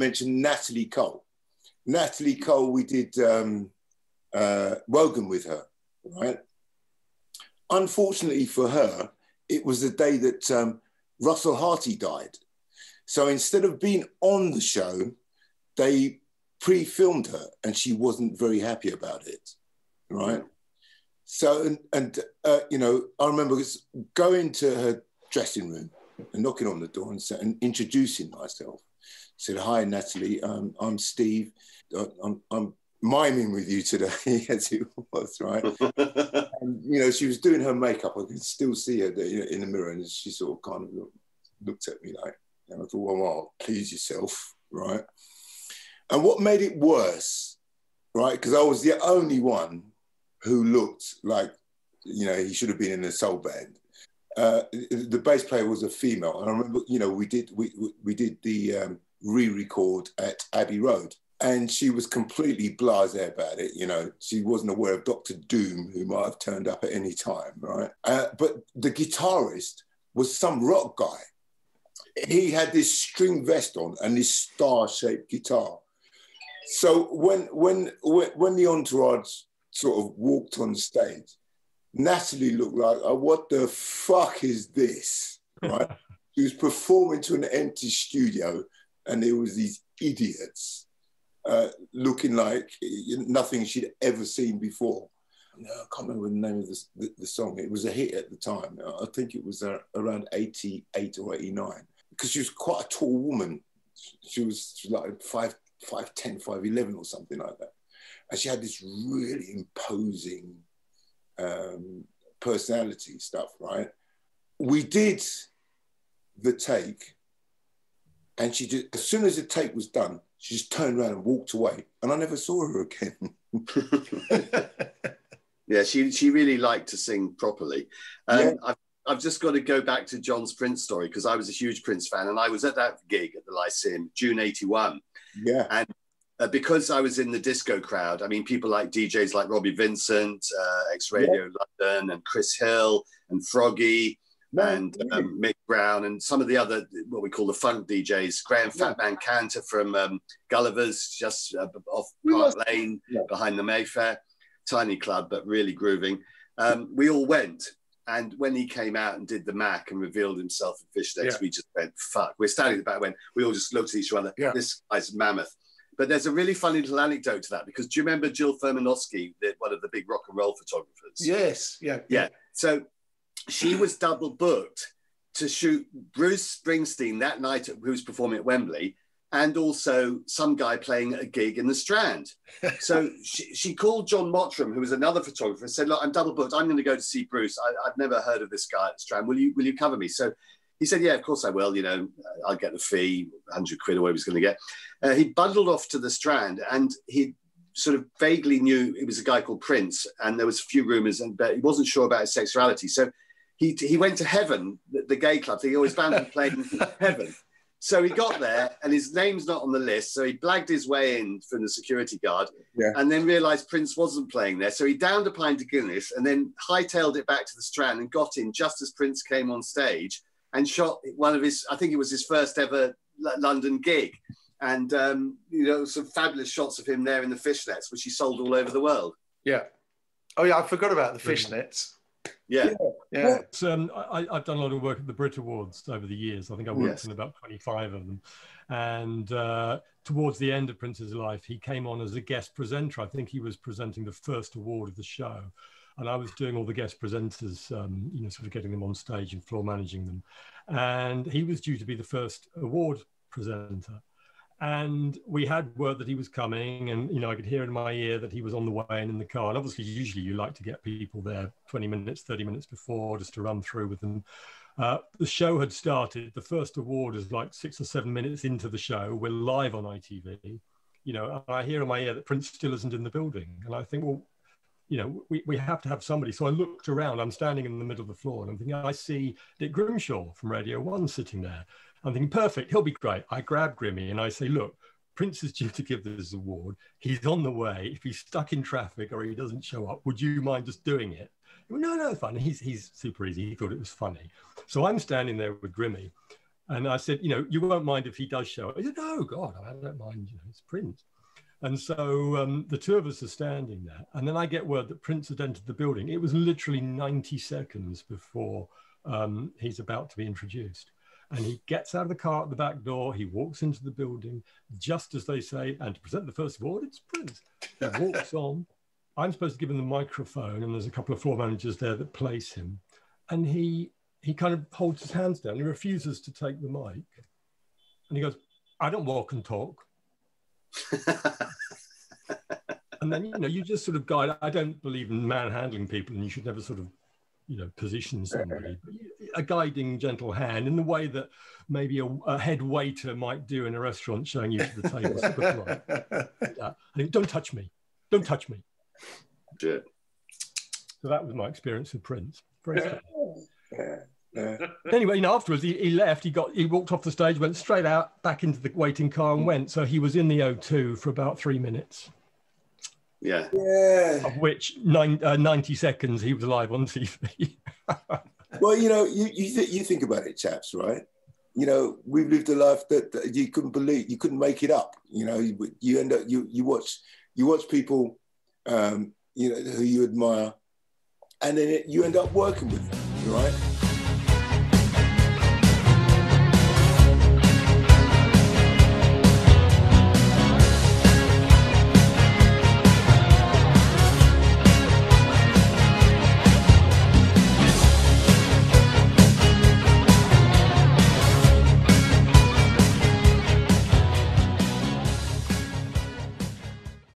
mention Natalie Cole. Natalie Cole, we did Wogan with her, right? Unfortunately for her, it was the day that Russell Harty died. So instead of being on the show, they pre-filmed her and she wasn't very happy about it, right? So, you know, I remember going to her dressing room and knocking on the door and introducing myself. Said, "Hi, Natalie, I'm Steve. I'm miming with you today," as it was, right? And, you know, she was doing her makeup. I could still see her there in the mirror, and she sort of kind of looked at me like, and I thought, well, please yourself, right? And what made it worse, right, because I was the only one who looked like, you know, he should have been in a soul band. The bass player was a female, and I remember, you know, we did the re-record at Abbey Road, and she was completely blasé about it. You know, she wasn't aware of Dr. Doom, who might have turned up at any time, right? But the guitarist was some rock guy. He had this string vest on and this star-shaped guitar. So when the entourage sort of walked on stage, Natalie looked like, oh, what the fuck is this, right? She was performing to an empty studio and there was these idiots looking like nothing she'd ever seen before. No, I can't remember the name of the song. It was a hit at the time. I think it was around 88 or 89, because she was quite a tall woman. She was like 5'10", 5'11" or something like that. And she had this really imposing personality stuff, right? We did the take, and she did, as soon as the take was done, she just turned around and walked away, and I never saw her again. Yeah, she really liked to sing properly. Yeah. I've just got to go back to John's Prince story, because I was a huge Prince fan, and I was at that gig at the Lyceum, June 81. Yeah. And because I was in the disco crowd, I mean, people like DJs like Robbie Vincent, ex-Radio London, and Chris Hill, and Froggy, and Mick Brown, and some of the other, what we call the funk DJs, Graham Fatman Cantor from Gulliver's, just off Park Lane, behind the Mayfair. Tiny club, but really grooving. We all went. And when he came out and did the Mac and revealed himself in fishnets, we just went, fuck. We're standing at the back when we all just looked at each other. This guy's mammoth. But there's a really funny little anecdote to that, because do you remember Jill Ferminovsky, one of the big rock and roll photographers? Yes, yeah. So she was double booked to shoot Bruce Springsteen that night, who was performing at Wembley, and also some guy playing a gig in the Strand. So she called John Mottram, who was another photographer, and said, look, I'm double booked. I'm going to go to see Bruce. I've never heard of this guy at the Strand. Will you cover me? So he said, yeah, of course I will. You know, I'll get the fee, 100 quid or whatever he was going to get. He bundled off to the Strand, and he sort of vaguely knew it was a guy called Prince, and there was a few rumours, but he wasn't sure about his sexuality. So he went to Heaven, the gay club. He always found him playing Heaven. So he got there, and his name's not on the list. So he blagged his way in from the security guard, and then realised Prince wasn't playing there. So he downed a pint of Guinness and then hightailed it back to the Strand and got in just as Prince came on stage and shot one of his, I think it was his first ever London gig. And, you know, some fabulous shots of him there in the fishnets, which he sold all over the world. Yeah. Oh, yeah, I forgot about the fishnets. Yeah. I've done a lot of work at the Brit Awards over the years. I think I worked in about 25 of them. And towards the end of Prince's life, he came on as a guest presenter. I think he was presenting the first award of the show. And I was doing all the guest presenters, you know, sort of getting them on stage and floor managing them. And he was due to be the first award presenter. And we had word that he was coming, and, you know, I could hear in my ear that he was on the way and in the car. And obviously, usually you like to get people there 20 minutes, 30 minutes before, just to run through with them. The show had started. The first award is like 6 or 7 minutes into the show. We're live on ITV, you know, and I hear in my ear that Prince still isn't in the building. And I think, well, you know, we have to have somebody. So I looked around. I'm standing in the middle of the floor, and I'm thinking, I see Dick Grimshaw from Radio 1 sitting there. I'm thinking, perfect, he'll be great. I grab Grimmy and I say, look, Prince is due to give this award. He's on the way. If he's stuck in traffic or he doesn't show up, would you mind just doing it? He went, no, it's fine. He's super easy. He thought it was funny. So I'm standing there with Grimmy, And I said, you know, you won't mind if he does show up. He said, oh, God, I don't mind. You know, it's Prince. And so the two of us are standing there. And then I get word that Prince had entered the building. It was literally 90 seconds before he's about to be introduced. And he gets out of the car at the back door. He walks into the building, just as they say, and to present the first award, it's Prince. He walks on. I'm supposed to give him the microphone, and there's a couple of floor managers there that place him. And he kind of holds his hands down. He refuses to take the mic. And he goes, I don't walk and talk. And then, you know, you just sort of guide. I don't believe in manhandling people, and you should never sort of, you know, position somebody. But a guiding, gentle hand in the way that maybe a head waiter might do in a restaurant, showing you to the table. Sort of like that. And don't touch me. Don't touch me. Yeah. So that was my experience with Prince. Very Anyway, you know, afterwards he left. He walked off the stage, went straight out, back into the waiting car, and went. So he was in the O2 for about 3 minutes. Yeah. Of which 90 seconds he was live on TV. Well, you know, you think about it, chaps, right? You know, we've lived a life that you couldn't believe, you couldn't make it up. You know, you end up you watch people, you know, who you admire, and then you end up working with them, right?